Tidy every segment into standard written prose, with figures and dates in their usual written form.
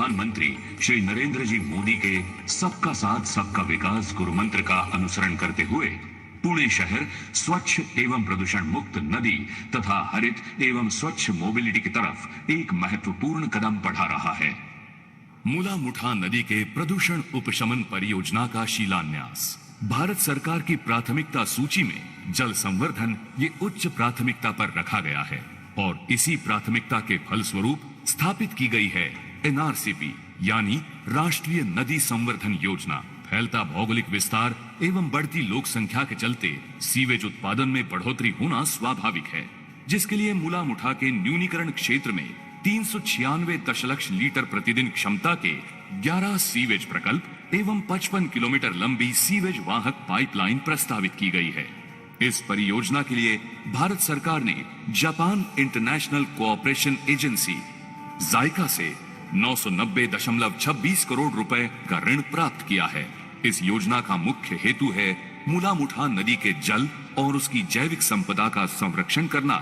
प्रधानमंत्री श्री नरेंद्र जी मोदी के सबका साथ सबका विकास गुरु मंत्र का अनुसरण करते हुए पुणे शहर स्वच्छ एवं प्रदूषण मुक्त नदी तथा हरित एवं स्वच्छ मोबिलिटी की तरफ एक महत्वपूर्ण कदम बढ़ा रहा है। मुला मुठा नदी के प्रदूषण उपशमन परियोजना का शिलान्यास। भारत सरकार की प्राथमिकता सूची में जल संवर्धन ये उच्च प्राथमिकता पर रखा गया है और इसी प्राथमिकता के फलस्वरूप स्थापित की गई है एनआरसीपी यानी राष्ट्रीय नदी संवर्धन योजना। फैलता भौगोलिक विस्तार एवं बढ़ती लोक संख्या के चलते सीवेज उत्पादन में बढ़ोतरी होना स्वाभाविक है, जिसके लिए मुला मुठा के न्यूनीकरण क्षेत्र में 396 दशलक्ष लीटर प्रतिदिन क्षमता के 11 सीवेज प्रकल्प एवं 55 किलोमीटर लंबी सीवेज वाहक पाइपलाइन प्रस्तावित की गई है। इस परियोजना के लिए भारत सरकार ने जापान इंटरनेशनल कोऑपरेशन एजेंसी जायका से 990.26 करोड़ रुपए का ऋण प्राप्त किया है। इस योजना का मुख्य हेतु है मुला मुठा नदी के जल और उसकी जैविक संपदा का संरक्षण करना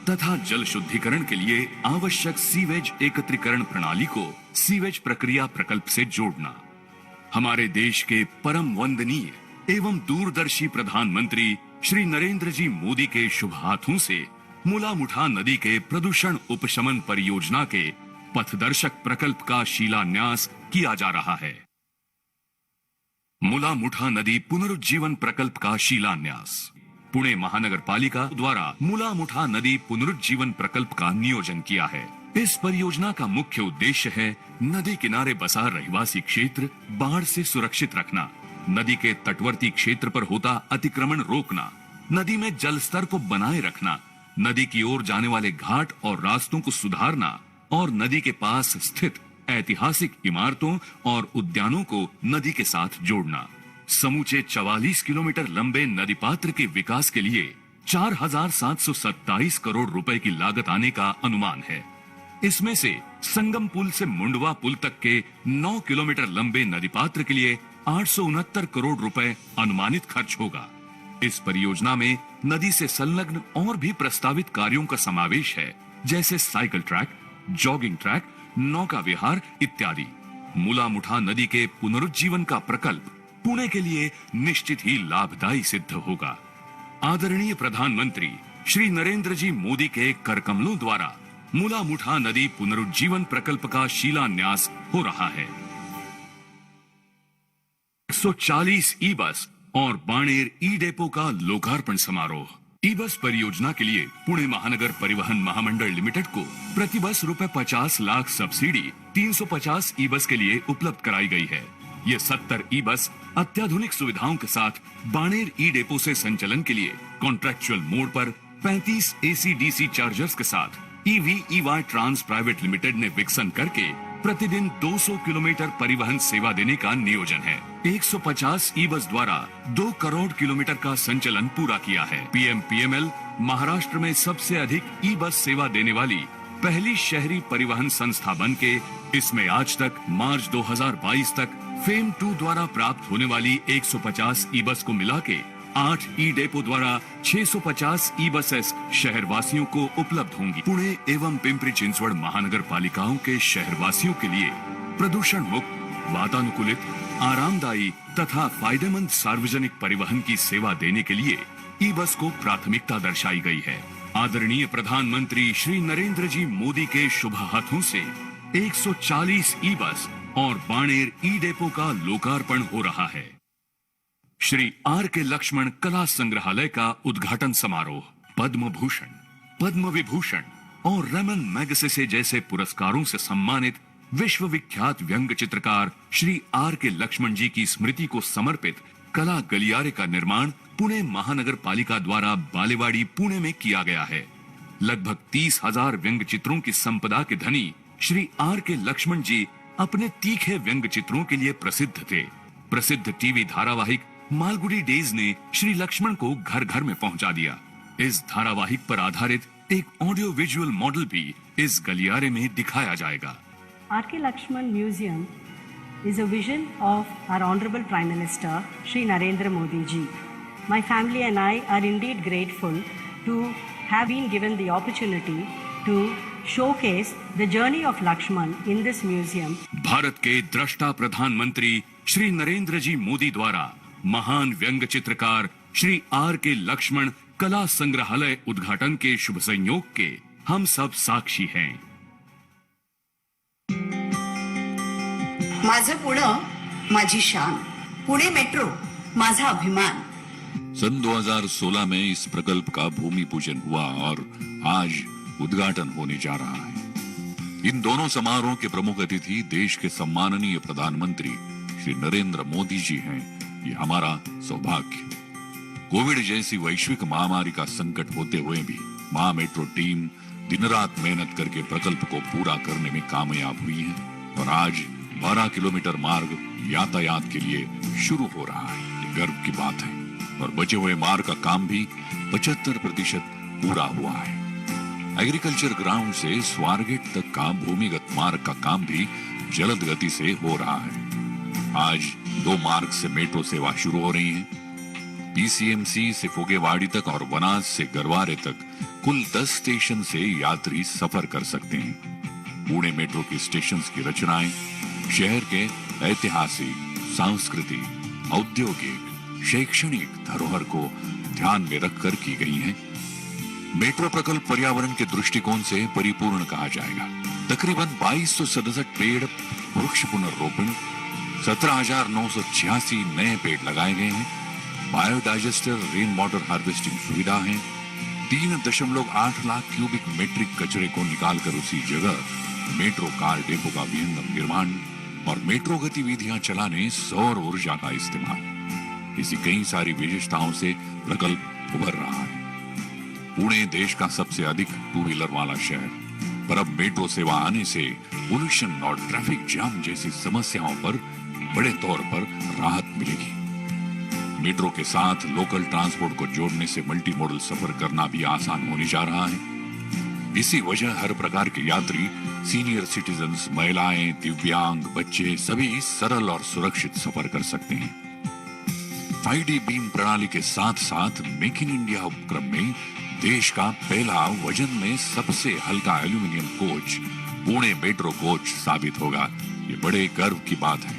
तथा जल शुद्धिकरण के लिए आवश्यक सीवेज एकत्रीकरण प्रणाली को सीवेज प्रक्रिया प्रकल्प से जोड़ना। हमारे देश के परम वंदनीय एवं दूरदर्शी प्रधानमंत्री श्री नरेंद्र जी मोदी के शुभ हाथों से मुला मुठा नदी के प्रदूषण उपशमन परियोजना के पथदर्शक प्रकल्प का शिलान्यास किया जा रहा है। मुला मुठा नदी पुनरुज्जीवन प्रकल्प का शिलान्यास। पुणे महानगर पालिका द्वारा मुला मुठा नदी पुनरुज्जीवन प्रकल्प का नियोजन किया है। इस परियोजना का मुख्य उद्देश्य है नदी किनारे बसा रहवासी क्षेत्र बाढ़ से सुरक्षित रखना, नदी के तटवर्ती क्षेत्र पर होता अतिक्रमण रोकना, नदी में जल स्तर को बनाए रखना, नदी की ओर जाने वाले घाट और रास्तों को सुधारना और नदी के पास स्थित ऐतिहासिक इमारतों और उद्यानों को नदी के साथ जोड़ना। समूचे 44 किलोमीटर लंबे नदी पात्र के विकास के लिए 4,727 करोड़ रुपए की लागत आने का अनुमान है। इसमें से संगम पुल से मुंडवा पुल तक के 9 किलोमीटर लंबे नदी पात्र के लिए 869 करोड़ रुपए अनुमानित खर्च होगा। इस परियोजना में नदी से संलग्न और भी प्रस्तावित कार्यों का समावेश है, जैसे साइकिल ट्रैक, जॉगिंग ट्रैक, नौका विहार इत्यादि। मुला मुठा नदी के पुनरुज्जीवन का प्रकल्प पुणे के लिए निश्चित ही लाभदायी सिद्ध होगा। आदरणीय प्रधानमंत्री श्री नरेंद्र जी मोदी के कर कमलों द्वारा मुला मुठा नदी पुनरुज्जीवन प्रकल्प का शिलान्यास हो रहा है। 140 ई बस और बाणेर ई डेपो का लोकार्पण समारोह। ई बस परियोजना के लिए पुणे महानगर परिवहन महामंडल लिमिटेड को प्रति बस रुपए 50 लाख सब्सिडी 350 ई बस के लिए उपलब्ध कराई गई है। ये 70 ई बस अत्याधुनिक सुविधाओं के साथ बाणेर ई डेपो से संचालन के लिए कॉन्ट्रैक्चुअल मोड पर 35 AC/DC चार्जर्स के साथ EVEY ट्रांस प्राइवेट लिमिटेड ने विकसन करके प्रतिदिन 200 किलोमीटर परिवहन सेवा देने का नियोजन है। 150 ई बस द्वारा 2 करोड़ किलोमीटर का संचालन पूरा किया है। PMPML महाराष्ट्र में सबसे अधिक ई बस सेवा देने वाली पहली शहरी परिवहन संस्था बनके इसमें आज तक मार्च 2022 तक फेम 2 द्वारा प्राप्त होने वाली 150 ई बस को मिला के 8 ई डेपो द्वारा 650 ई बसेस शहरवासियों को उपलब्ध होंगी। पुणे एवं पिंपरी चिंचवड़ महानगर पालिकाओं के शहरवासियों के लिए प्रदूषण मुक्त, वातानुकूलित, आरामदायी तथा फायदेमंद सार्वजनिक परिवहन की सेवा देने के लिए ई बस को प्राथमिकता दर्शाई गई है। आदरणीय प्रधानमंत्री श्री नरेंद्र जी मोदी के शुभ हाथों से 140 ई बस और बाणेर ई डेपो का लोकार्पण हो रहा है। श्री R.K. लक्ष्मण कला संग्रहालय का उद्घाटन समारोह। पद्म भूषण, पद्म विभूषण और रेमन मैगसेसे जैसे पुरस्कारों से सम्मानित विश्व विख्यात व्यंग्य चित्रकार श्री R.K. लक्ष्मण जी की स्मृति को समर्पित कला गलियारे का निर्माण पुणे महानगर पालिका द्वारा बालेवाड़ी पुणे में किया गया है। लगभग 30,000 व्यंग्य चित्रों की संपदा के धनी श्री R.K. लक्ष्मण जी अपने तीखे व्यंग्य चित्रों के लिए प्रसिद्ध थे। प्रसिद्ध टीवी धारावाहिक मालगुडी डेज ने श्री लक्ष्मण को घर घर में पहुंचा दिया। इस धारावाहिक पर आधारित एक ऑडियो विजुअल मॉडल भी इस गलियारे में दिखाया जाएगा। R.K. Lakshman Museum is a vision of our Honorable Prime Minister Shri Narendra Modi ji. My family and I are indeed grateful to have been given the opportunity to showcase the journey of Lakshman in this museum. Bharat के दृष्टा प्रधानमंत्री श्री नरेंद्र जी मोदी द्वारा महान व्यंग चित्रकार Shri are के लक्ष्मण कला संग्रहालय उद्घाटन के शुभ संयोग के हम सब साक्षी हैं। माझं पुणे माझी शान, पुणे मेट्रो माझा अभिमान। सन 2016 में इस प्रकल्प का भूमि पूजन हुआ और आज उद्घाटन होने जा रहा है। इन दोनों समारोह के प्रमुख अतिथि देश के सम्माननीय प्रधानमंत्री श्री नरेंद्र मोदी जी हैं। ये हमारा सौभाग्य। कोविड जैसी वैश्विक महामारी का संकट होते हुए भी महा मेट्रो टीम दिन रात मेहनत करके प्रकल्प को पूरा करने में कामयाब हुई है और आज 12 किलोमीटर मार्ग यातायात के लिए शुरू हो रहा है। ये गर्व की बात है और बचे हुए मार्ग का काम भी 75% पूरा हुआ है। एग्रीकल्चर ग्राउंड से स्वारगेट तक का भूमिगत मार्ग का काम भी जल्द गति से हो रहा है। आज 2 मार्ग से मेट्रो सेवा शुरू हो रही है। पीसीएमसी से फुगेवाड़ी तक और वनाज से गरवारे तक कुल 10 स्टेशन से यात्री सफर कर सकते हैं। पुणे मेट्रो की स्टेशन की रचनाएं शहर के ऐतिहासिक, सांस्कृतिक, औद्योगिक, शैक्षणिक धरोहर को ध्यान में रखकर की गई हैं। मेट्रो प्रकल्प पर्यावरण के दृष्टिकोण से परिपूर्ण कहा जाएगा। तकरीबन 2267 पेड़ वृक्ष पुनर्रोपण, 17,986 नए पेड़ लगाए गए हैं। बायोडाइजेस्टर रेन वाटर हार्वेस्टिंग सुविधा है। 3.8 लाख क्यूबिक मीट्रिक कचरे को निकालकर उसी जगह मेट्रो कार डेपो का विहंगम निर्माण और मेट्रो गतिविधियां चलाने सौर ऊर्जा का इस्तेमाल, ऐसी कई सारी विशेषताओं से प्रकल्प उभर रहा है। पुणे देश का सबसे अधिक 2 व्हीलर वाला शहर, पर अब मेट्रो सेवा आने से पोल्यूशन और ट्रैफिक जाम जैसी समस्याओं पर बड़े तौर पर राहत मिलेगी। मेट्रो के साथ लोकल ट्रांसपोर्ट को जोड़ने से मल्टी मॉडल सफर करना भी आसान होने जा रहा है। इसी वजह हर प्रकार के यात्री, सीनियर सिटीजन्स, महिलाएं, दिव्यांग, बच्चे सभी सरल और सुरक्षित सफर कर सकते हैं। 5D बीम प्रणाली के साथ साथ मेक इन इंडिया उपक्रम में देश का पहला वजन में सबसे हल्का aluminium coach Pune metro coach साबित होगा। ये बड़े गर्व की बात है।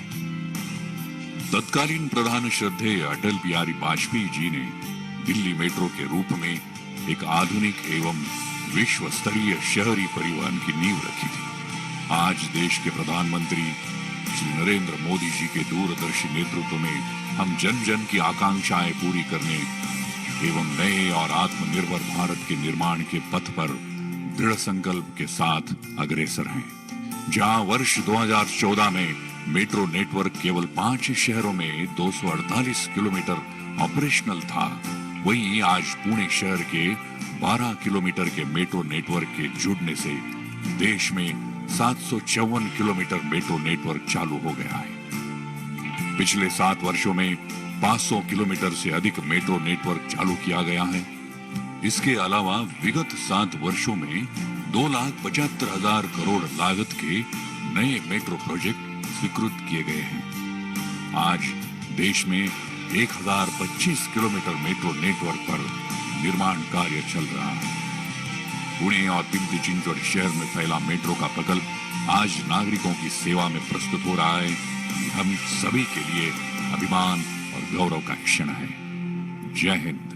तत्कालीन प्रधान श्रद्धेय अटल बिहारी वाजपेयी जी ने दिल्ली मेट्रो के रूप में एक आधुनिक एवं विश्व स्तरीय शहरी परिवहन की नींव रखी थी। आज देश के प्रधानमंत्री श्री नरेंद्र मोदी जी के दूरदर्शी नेतृत्व में हम जन जन की आकांक्षाएं पूरी करने एवं नए और आत्मनिर्भर भारत के निर्माण के पथ पर दृढ़ संकल्प के साथ अग्रसर हैं। जहां वर्ष 2014 में मेट्रो नेटवर्क केवल 5 शहरों में 248 किलोमीटर ऑपरेशनल था, वहीं आज पुणे शहर के 12 किलोमीटर के मेट्रो नेटवर्क के जुड़ने से देश में 754 किलोमीटर मेट्रो नेटवर्क चालू हो गया है। पिछले 7 वर्षों में 500 किलोमीटर से अधिक मेट्रो नेटवर्क चालू किया गया है। इसके अलावा विगत 7 वर्षों में 2,75,000 करोड़ लागत के नए मेट्रो प्रोजेक्ट स्वीकृत किए गए हैं। आज देश में 1025 किलोमीटर मेट्रो नेटवर्क पर निर्माण कार्य चल रहा है। पुणे और पिंपरी चिंचवड शहर में फैला मेट्रो का प्रकल्प आज नागरिकों की सेवा में प्रस्तुत हो रहा है। हम सभी के लिए अभिमान और गौरव का क्षण है। जय हिंद।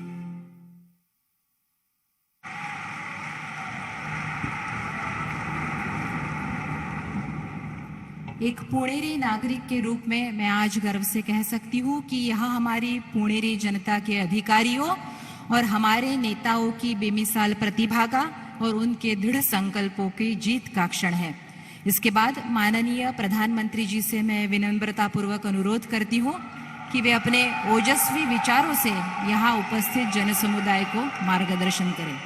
एक पुणेरी नागरिक के रूप में मैं आज गर्व से कह सकती हूँ कि यह हमारी पुणेरी जनता के अधिकारियों और हमारे नेताओं की बेमिसाल प्रतिभा का और उनके दृढ़ संकल्पों की जीत का क्षण है। इसके बाद माननीय प्रधानमंत्री जी से मैं विनम्रता पूर्वक अनुरोध करती हूँ कि वे अपने ओजस्वी विचारों से यहाँ उपस्थित जन समुदाय को मार्गदर्शन करें।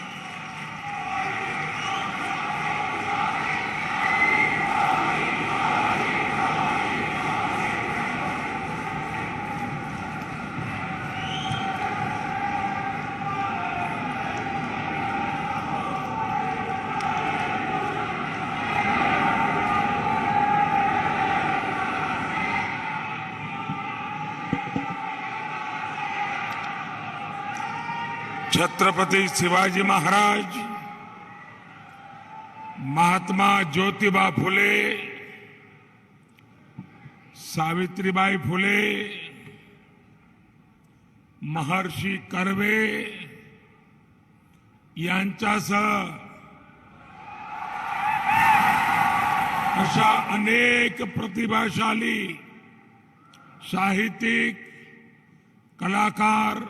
छत्रपति शिवाजी महाराज महात्मा ज्योतिबा फुले, सावित्रीबाई फुले, महर्षी कर्वे यांच्यासह अशा अनेक प्रतिभाशाली साहित्यिक, कलाकार,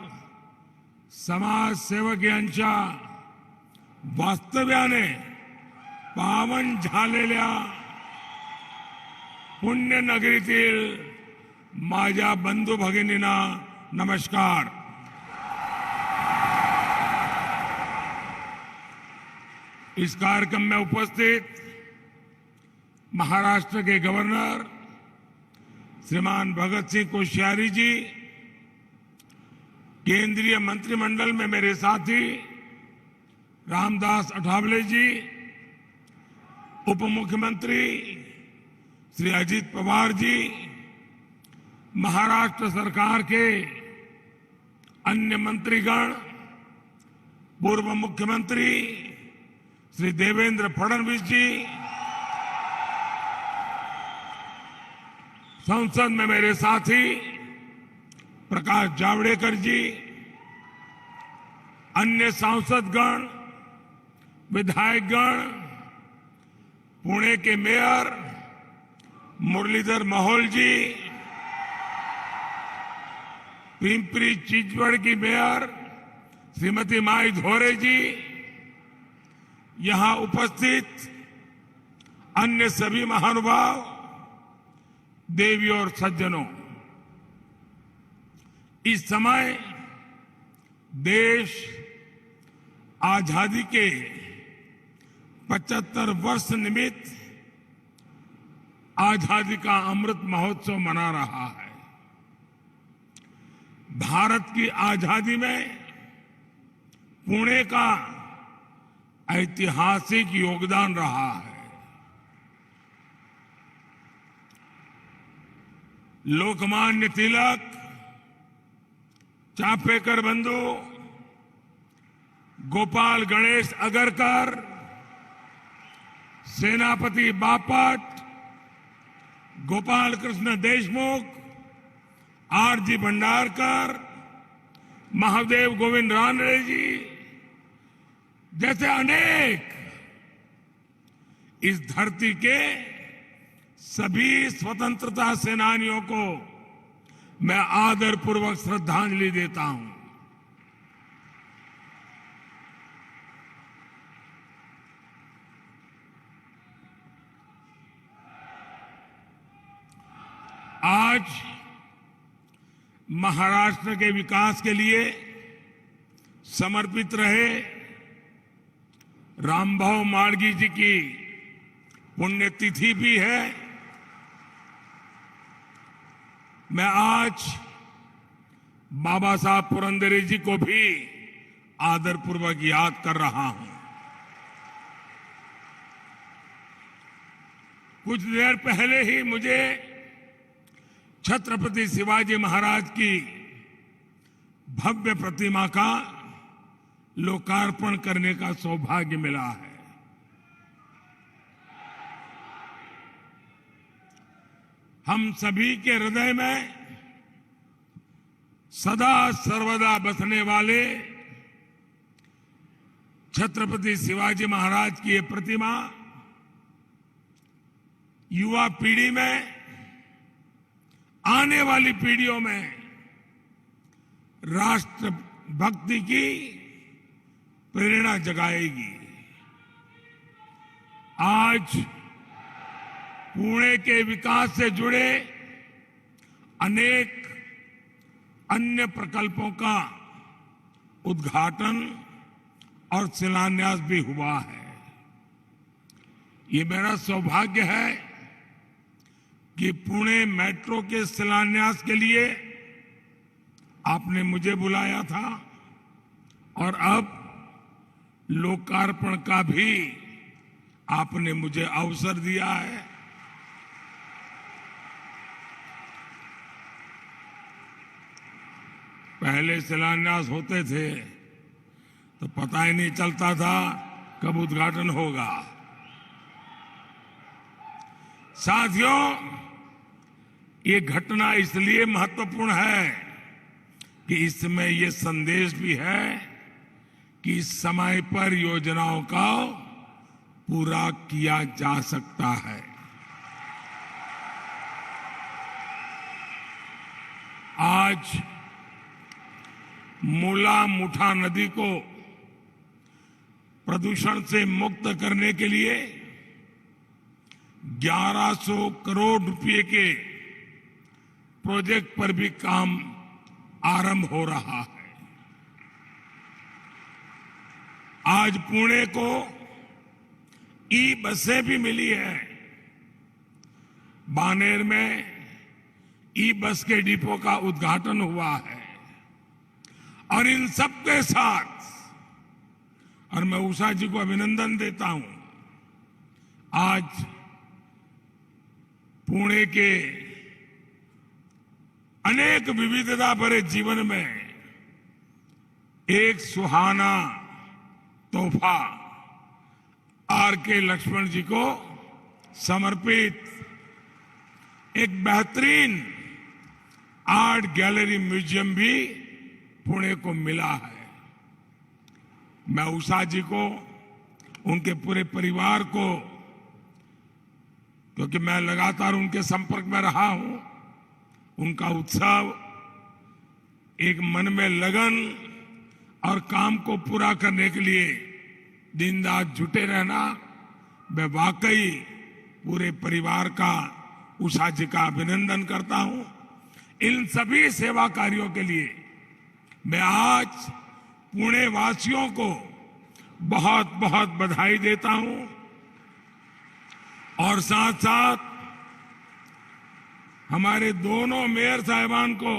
समाजसेवक यांच्या वास्तव्याने पावन झालेल्या पुण्यनगरीतील माझ्या बंधू भगिनींना नमस्कार. इस कार्यक्रम में उपस्थित महाराष्ट्र के गवर्नर श्रीमान भगत सिंह कोश्यारी जी, केंद्रीय मंत्रिमंडल में मेरे साथी रामदास अठावले जी, उप मुख्यमंत्री श्री अजित पवार जी, महाराष्ट्र सरकार के अन्य मंत्रीगण, पूर्व मुख्यमंत्री श्री देवेंद्र फडणवीस जी, संसद में मेरे साथी प्रकाश जावड़ेकर जी, अन्य सांसदगण, विधायकगण, पुणे के मेयर मुरलीधर मोहोल जी, पिंपरी चिंचवड़ की मेयर श्रीमती माई धोरे जी, यहां उपस्थित अन्य सभी महानुभाव, देवी और सज्जनों, इस समय देश आजादी के 75 वर्ष निमित्त आजादी का अमृत महोत्सव मना रहा है. भारत की आजादी में पुणे का ऐतिहासिक योगदान रहा है. लोकमान्य तिलक, चापेकर बंधु, गोपाल गणेश अगरकर, सेनापति बापट, गोपाल कृष्ण देशमुख, आरजी भंडारकर, महादेव गोविंद रानडे जी जैसे अनेक इस धरती के सभी स्वतंत्रता सेनानियों को मैं आदरपूर्वक श्रद्धांजलि देता हूं. आज महाराष्ट्र के विकास के लिए समर्पित रहे रामभाऊ माडगी जी की पुण्यतिथि भी है. मैं आज बाबा साहब पुरंदरे जी को भी आदरपूर्वक याद कर रहा हूं. कुछ देर पहले ही मुझे छत्रपति शिवाजी महाराज की भव्य प्रतिमा का लोकार्पण करने का सौभाग्य मिला है. हम सभी के हृदय में सदा सर्वदा बसने वाले छत्रपति शिवाजी महाराज की ये प्रतिमा युवा पीढ़ी में, आने वाली पीढ़ियों में राष्ट्र भक्ति की प्रेरणा जगाएगी. आज पुणे के विकास से जुड़े अनेक अन्य प्रकल्पों का उद्घाटन और शिलान्यास भी हुआ है. ये मेरा सौभाग्य है कि पुणे मेट्रो के शिलान्यास के लिए आपने मुझे बुलाया था और अब लोकार्पण का भी आपने मुझे अवसर दिया है. पहले शिलान्यास होते थे तो पता ही नहीं चलता था कब उद्घाटन होगा. साथियों, ये घटना इसलिए महत्वपूर्ण है कि इसमें ये संदेश भी है कि समय पर योजनाओं का पूरा किया जा सकता है। आज मूला मुठा नदी को प्रदूषण से मुक्त करने के लिए 1100 करोड़ रुपए के प्रोजेक्ट पर भी काम आरंभ हो रहा है। आज पुणे को ई बसें भी मिली है। बानेर में ई बस के डिपो का उद्घाटन हुआ है और इन सबके साथ, और मैं उषा जी को अभिनंदन देता हूं, आज पुणे के अनेक विविधता भरे जीवन में एक सुहाना तोहफा आर के लक्ष्मण जी को समर्पित एक बेहतरीन आर्ट गैलरी म्यूजियम भी पुणे को मिला है। मैं उषा जी को, उनके पूरे परिवार को, क्योंकि मैं लगातार उनके संपर्क में रहा हूं, उनका उत्सव, एक मन में लगन और काम को पूरा करने के लिए दिन रात जुटे रहना, मैं वाकई पूरे परिवार का, उषा जी का अभिनंदन करता हूं। इन सभी सेवा कार्यों के लिए मैं आज पुणे वासियों को बहुत बहुत बधाई देता हूं और साथ साथ हमारे दोनों मेयर साहिबान को,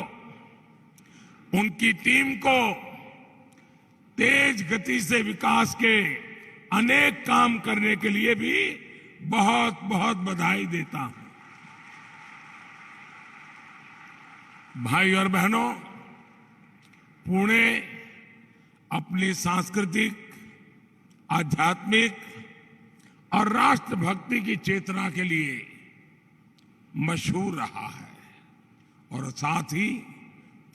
उनकी टीम को तेज गति से विकास के अनेक काम करने के लिए भी बहुत बहुत बधाई देता हूं। भाई और बहनों, पुणे अपनी सांस्कृतिक, आध्यात्मिक और राष्ट्रभक्ति की चेतना के लिए मशहूर रहा है और साथ ही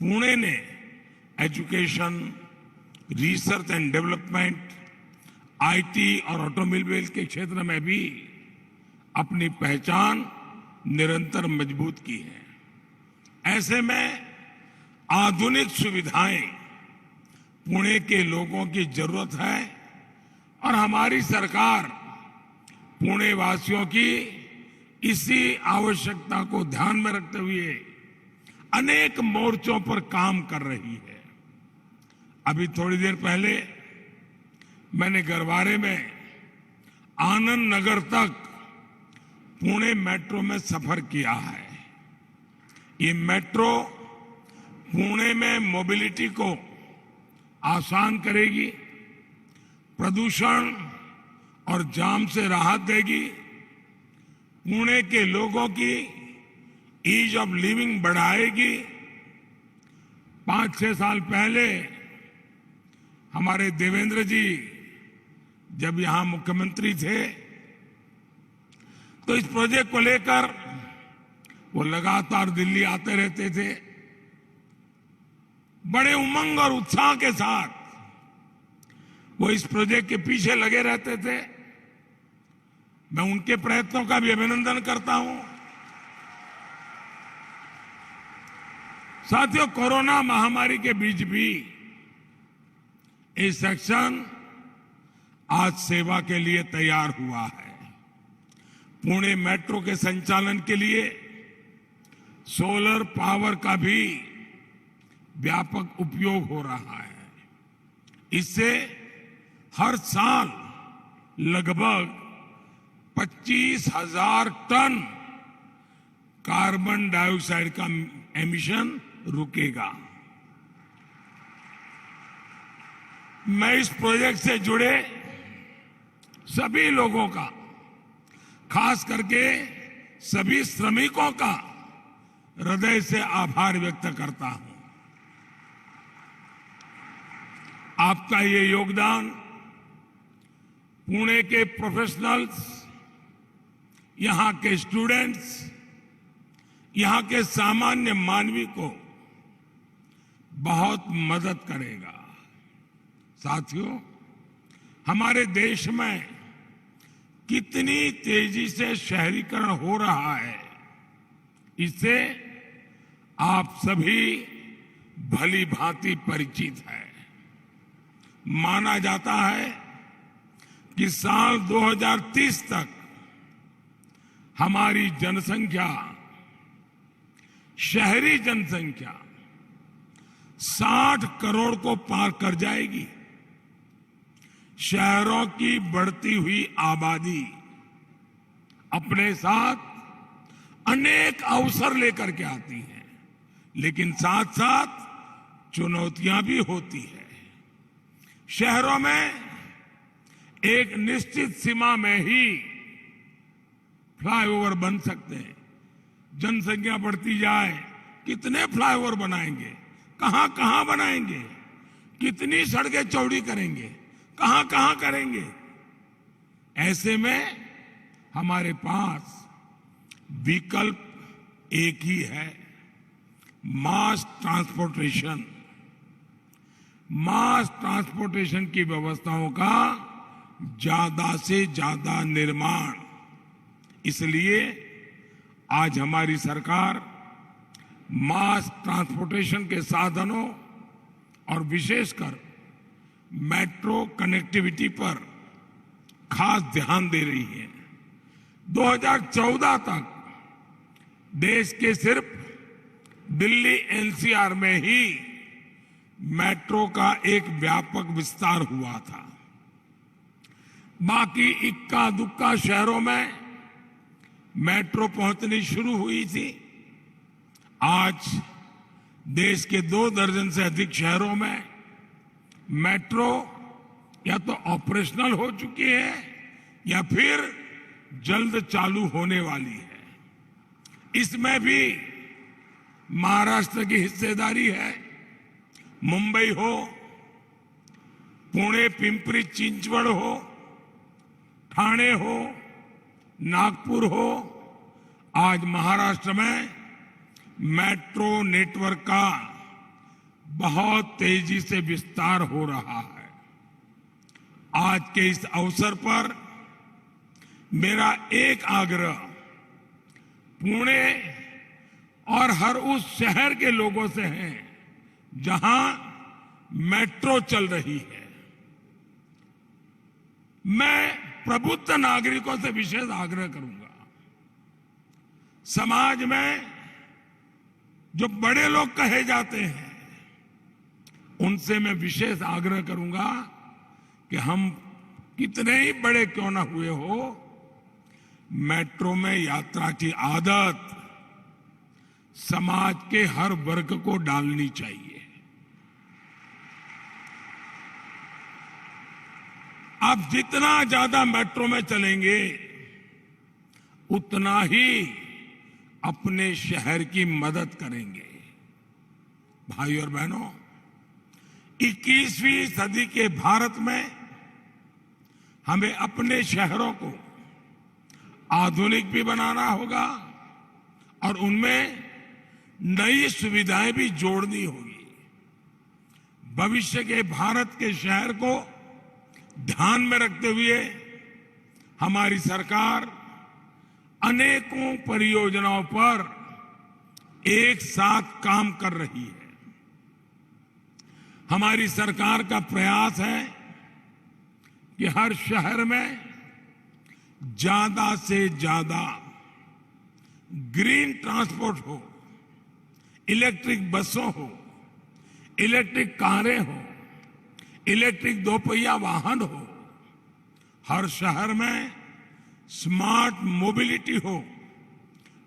पुणे ने education, research and development, IT और ऑटोमोबाइल के क्षेत्र में भी अपनी पहचान निरंतर मजबूत की है। ऐसे में आधुनिक सुविधाएं पुणे के लोगों की जरूरत है और हमारी सरकार पुणे वासियों की इसी आवश्यकता को ध्यान में रखते हुए अनेक मोर्चों पर काम कर रही है। अभी थोड़ी देर पहले मैंने गरवारे में आनंद नगर तक पुणे मेट्रो में सफर किया है। ये मेट्रो पुणे में मोबिलिटी को आसान करेगी, प्रदूषण और जाम से राहत देगी, पुणे के लोगों की ईज ऑफ लिविंग बढ़ाएगी। 5-6 साल पहले हमारे देवेंद्र जी जब यहां मुख्यमंत्री थे तो इस प्रोजेक्ट को लेकर वो लगातार दिल्ली आते रहते थे। बड़े उमंग और उत्साह के साथ वो इस प्रोजेक्ट के पीछे लगे रहते थे। मैं उनके प्रयत्नों का भी अभिनंदन करता हूं। साथियों, कोरोना महामारी के बीच भी ये सेक्शन आज सेवा के लिए तैयार हुआ है। पुणे मेट्रो के संचालन के लिए सोलर पावर का भी व्यापक उपयोग हो रहा है। इससे हर साल लगभग 25,000 टन कार्बन डाइऑक्साइड का एमिशन रुकेगा। मैं इस प्रोजेक्ट से जुड़े सभी लोगों का, खास करके सभी श्रमिकों का हृदय से आभार व्यक्त करता हूं। आपका ये योगदान पुणे के प्रोफेशनल्स, यहाँ के स्टूडेंट्स, यहाँ के सामान्य मानवी को बहुत मदद करेगा। साथियों, हमारे देश में कितनी तेजी से शहरीकरण हो रहा है, इससे आप सभी भली भांति परिचित हैं। माना जाता है कि साल 2030 तक हमारी जनसंख्या, शहरी जनसंख्या 60 करोड़ को पार कर जाएगी। शहरों की बढ़ती हुई आबादी अपने साथ अनेक अवसर लेकर के आती है, लेकिन साथ साथ चुनौतियां भी होती है। शहरों में एक निश्चित सीमा में ही फ्लाईओवर बन सकते हैं। जनसंख्या बढ़ती जाए, कितने फ्लाईओवर बनाएंगे, कहां कहां बनाएंगे, कितनी सड़कें चौड़ी करेंगे, कहां कहां करेंगे। ऐसे में हमारे पास विकल्प एक ही है, मास ट्रांसपोर्टेशन। मास ट्रांसपोर्टेशन की व्यवस्थाओं का ज्यादा से ज्यादा निर्माण। इसलिए आज हमारी सरकार मास ट्रांसपोर्टेशन के साधनों और विशेषकर मेट्रो कनेक्टिविटी पर खास ध्यान दे रही है। 2014 तक देश के सिर्फ दिल्ली एनसीआर में ही मेट्रो का एक व्यापक विस्तार हुआ था। बाकी इक्का दुक्का शहरों में मेट्रो पहुंचनी शुरू हुई थी। आज देश के 2 दर्जन से अधिक शहरों में मेट्रो या तो ऑपरेशनल हो चुकी है या फिर जल्द चालू होने वाली है। इसमें भी महाराष्ट्र की हिस्सेदारी है। मुंबई हो, पुणे पिंपरी चिंचवड़ हो, ठाणे हो, नागपुर हो, आज महाराष्ट्र में मेट्रो नेटवर्क का बहुत तेजी से विस्तार हो रहा है। आज के इस अवसर पर मेरा एक आग्रह पुणे और हर उस शहर के लोगों से है जहां मेट्रो चल रही है। मैं प्रबुद्ध नागरिकों से विशेष आग्रह करूंगा, समाज में जो बड़े लोग कहे जाते हैं उनसे मैं विशेष आग्रह करूंगा कि हम कितने ही बड़े क्यों ना हुए हो, मेट्रो में यात्रा की आदत समाज के हर वर्ग को डालनी चाहिए। आप जितना ज्यादा मेट्रो में चलेंगे उतना ही अपने शहर की मदद करेंगे। भाई और बहनों, 21वीं सदी के भारत में हमें अपने शहरों को आधुनिक भी बनाना होगा और उनमें नई सुविधाएं भी जोड़नी होगी। भविष्य के भारत के शहर को ध्यान में रखते हुए हमारी सरकार अनेकों परियोजनाओं पर एक साथ काम कर रही है। हमारी सरकार का प्रयास है कि हर शहर में ज्यादा से ज्यादा ग्रीन ट्रांसपोर्ट हो, इलेक्ट्रिक बसों हो, इलेक्ट्रिक कारें हो, इलेक्ट्रिक 2 पहिया वाहन हो। हर शहर में स्मार्ट मोबिलिटी हो,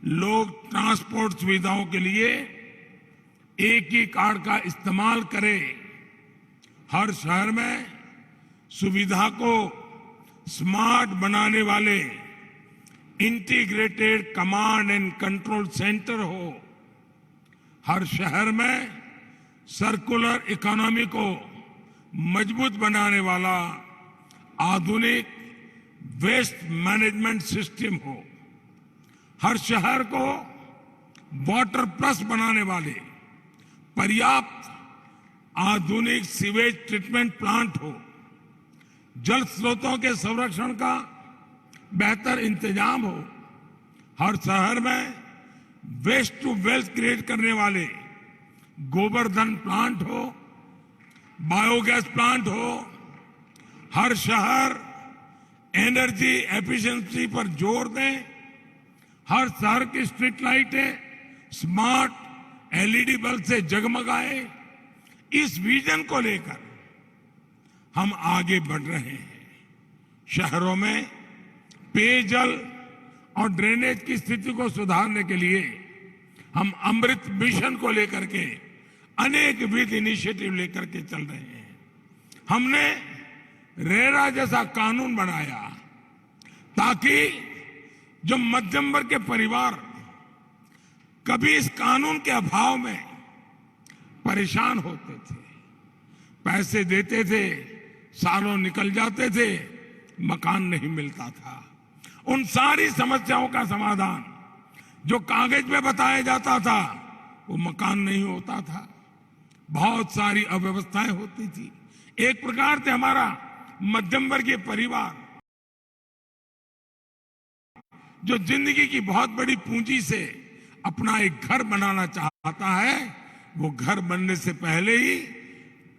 लोग ट्रांसपोर्ट सुविधाओं के लिए एक ही कार्ड का इस्तेमाल करें। हर शहर में सुविधा को स्मार्ट बनाने वाले integrated command and control centre हो। हर शहर में सर्कुलर इकोनॉमी को मजबूत बनाने वाला आधुनिक वेस्ट मैनेजमेंट सिस्टम हो। हर शहर को वाटर प्लस बनाने वाले पर्याप्त आधुनिक सीवेज ट्रीटमेंट प्लांट हो, जल स्रोतों के संरक्षण का बेहतर इंतजाम हो, हर शहर में वेस्ट टू वेल्थ क्रिएट करने वाले गोवर्धन प्लांट हो, बायोगैस प्लांट हो, हर शहर एनर्जी एफिशिएंसी पर जोर दें, हर शहर की स्ट्रीट लाइटें स्मार्ट एलईडी बल्ब से जगमगाए। इस विजन को लेकर हम आगे बढ़ रहे हैं। शहरों में पेयजल और ड्रेनेज की स्थिति को सुधारने के लिए हम अमृत मिशन को लेकर के अनेक विध इनिशिएटिव लेकर के चल रहे हैं। हमने रेरा जैसा कानून बनाया ताकि जो मध्यम वर्ग के परिवार कभी इस कानून के अभाव में परेशान होते थे, पैसे देते थे, सालों निकल जाते थे, मकान नहीं मिलता था, उन सारी समस्याओं का समाधान जो कागज में बताया जाता था वो मकान नहीं होता था, बहुत सारी अव्यवस्थाएं होती थी। एक प्रकार से हमारा मध्यम वर्गीय परिवार जो जिंदगी की बहुत बड़ी पूंजी से अपना एक घर बनाना चाहता है, वो घर बनने से पहले ही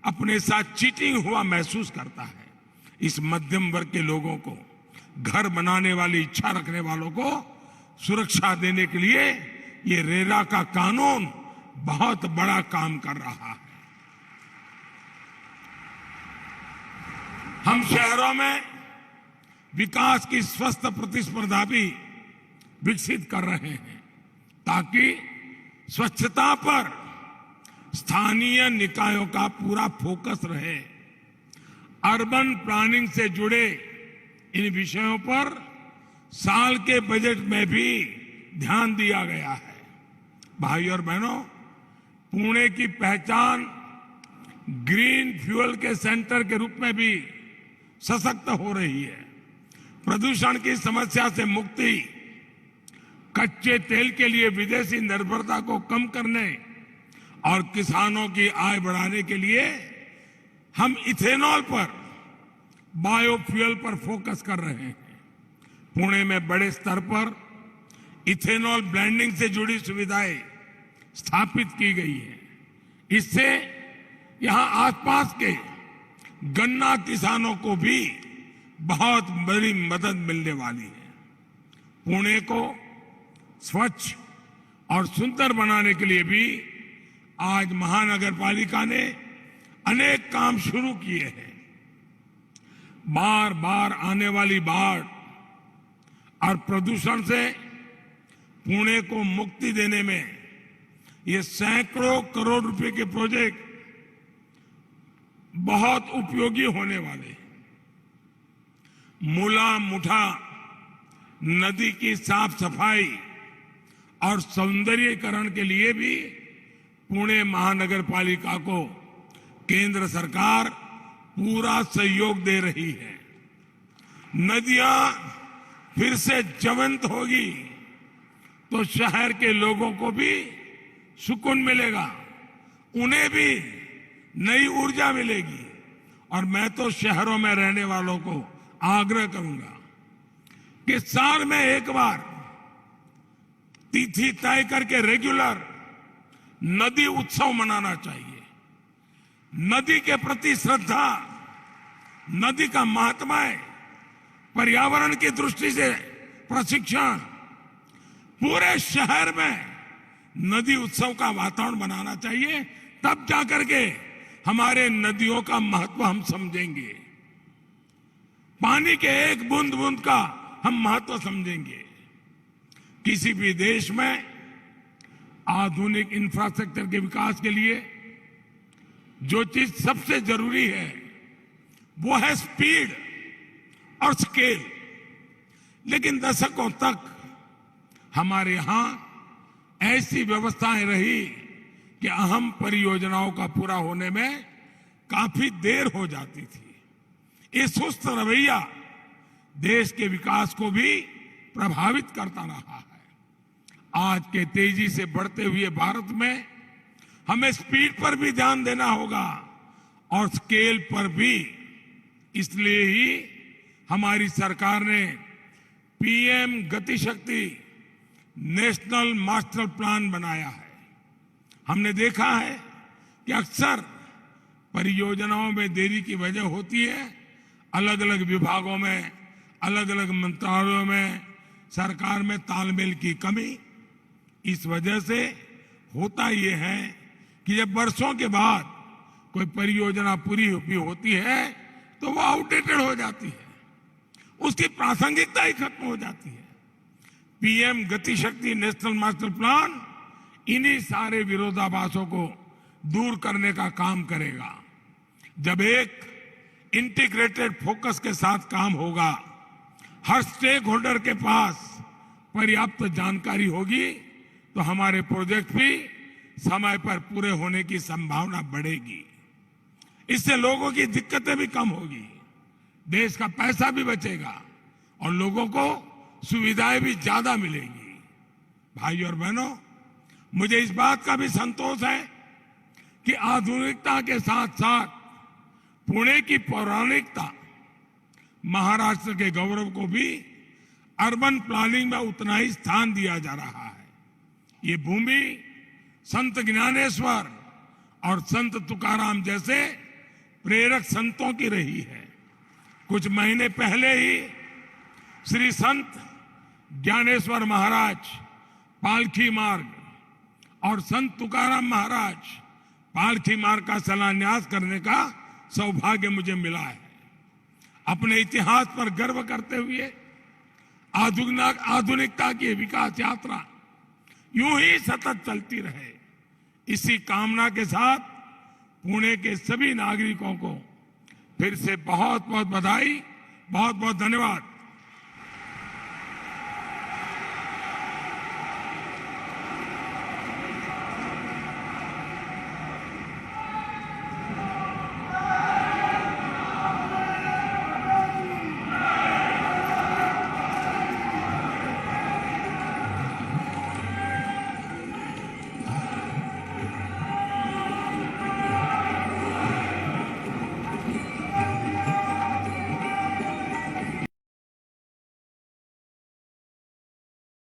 अपने साथ चीटिंग हुआ महसूस करता है। इस मध्यम वर्ग के लोगों को, घर बनाने वाली इच्छा रखने वालों को सुरक्षा देने के लिए ये रेरा का कानून बहुत बड़ा काम कर रहा है। हम शहरों में विकास की स्वस्थ प्रतिस्पर्धा भी विकसित कर रहे हैं ताकि स्वच्छता पर स्थानीय निकायों का पूरा फोकस रहे। अर्बन प्लानिंग से जुड़े इन विषयों पर साल के बजट में भी ध्यान दिया गया है। भाई और बहनों, पुणे की पहचान ग्रीन फ्यूल के सेंटर के रूप में भी सशक्त हो रही है। प्रदूषण की समस्या से मुक्ति, कच्चे तेल के लिए विदेशी निर्भरता को कम करने और किसानों की आय बढ़ाने के लिए हम इथेनॉल पर, बायोफ्यूल पर फोकस कर रहे हैं। पुणे में बड़े स्तर पर इथेनॉल ब्लेंडिंग से जुड़ी सुविधाएं स्थापित की गई है। इससे यहां आसपास के गन्ना किसानों को भी बहुत बड़ी मदद मिलने वाली है। पुणे को स्वच्छ और सुंदर बनाने के लिए भी आज महानगर पालिका ने अनेक काम शुरू किए हैं। बार बार आने वाली बाढ़ और प्रदूषण से पुणे को मुक्ति देने में ये सैकड़ों करोड़ रुपए के प्रोजेक्ट बहुत उपयोगी होने वाले हैं। मूला मुठा नदी की साफ सफाई और सौंदर्यीकरण के लिए भी पुणे महानगर पालिका को केंद्र सरकार पूरा सहयोग दे रही है। नदियां फिर से जीवंत होगी तो शहर के लोगों को भी सुकून मिलेगा, उन्हें भी नई ऊर्जा मिलेगी। और मैं तो शहरों में रहने वालों को आग्रह करूंगा कि साल में एक बार तिथि तय करके रेगुलर नदी उत्सव मनाना चाहिए। नदी के प्रति श्रद्धा, नदी का महात्म्य, पर्यावरण की दृष्टि से प्रशिक्षण, पूरे शहर में नदी उत्सव का वातावरण बनाना चाहिए। तब जाकर के हमारे नदियों का महत्व हम समझेंगे, पानी के एक बूंद बूंद का हम महत्व समझेंगे। किसी भी देश में आधुनिक इंफ्रास्ट्रक्चर के विकास के लिए जो चीज सबसे जरूरी है वो है स्पीड और स्केल। लेकिन दशकों तक हमारे यहां ऐसी व्यवस्थाएं रही कि अहम परियोजनाओं का पूरा होने में काफी देर हो जाती थी। ये सुस्त रवैया देश के विकास को भी प्रभावित करता रहा है। आज के तेजी से बढ़ते हुए भारत में हमें स्पीड पर भी ध्यान देना होगा और स्केल पर भी। इसलिए ही हमारी सरकार ने पीएम गति शक्ति नेशनल मास्टर प्लान बनाया है। हमने देखा है कि अक्सर परियोजनाओं में देरी की वजह होती है अलग अलग विभागों में, अलग अलग मंत्रालयों में, सरकार में तालमेल की कमी। इस वजह से होता यह है कि जब वर्षों के बाद कोई परियोजना पूरी होती है तो वो आउटडेटेड हो जाती है, उसकी प्रासंगिकता ही खत्म हो जाती है। पीएम गति शक्ति नेशनल मास्टर प्लान इन्हीं सारे विरोधाभासों को दूर करने का काम करेगा। जब एक इंटीग्रेटेड फोकस के साथ काम होगा, हर स्टेक होल्डर के पास पर्याप्त जानकारी होगी, तो हमारे प्रोजेक्ट भी समय पर पूरे होने की संभावना बढ़ेगी। इससे लोगों की दिक्कतें भी कम होगी, देश का पैसा भी बचेगा और लोगों को सुविधाएं भी ज्यादा मिलेंगी। भाई और बहनों, मुझे इस बात का भी संतोष है कि आधुनिकता के साथ साथ पुणे की पौराणिकता, महाराष्ट्र के गौरव को भी अर्बन प्लानिंग में उतना ही स्थान दिया जा रहा है। ये भूमि संत ज्ञानेश्वर और संत तुकाराम जैसे प्रेरक संतों की रही है। कुछ महीने पहले ही श्री संत ज्ञानेश्वर महाराज पालखी मार्ग और संत तुकाराम महाराज पालखी मार्ग का शिलान्यास करने का सौभाग्य मुझे मिला है। अपने इतिहास पर गर्व करते हुए आधुनिकता की विकास यात्रा यूं ही सतत चलती रहे, इसी कामना के साथ पुणे के सभी नागरिकों को फिर से बहुत बहुत बधाई, बहुत बहुत धन्यवाद।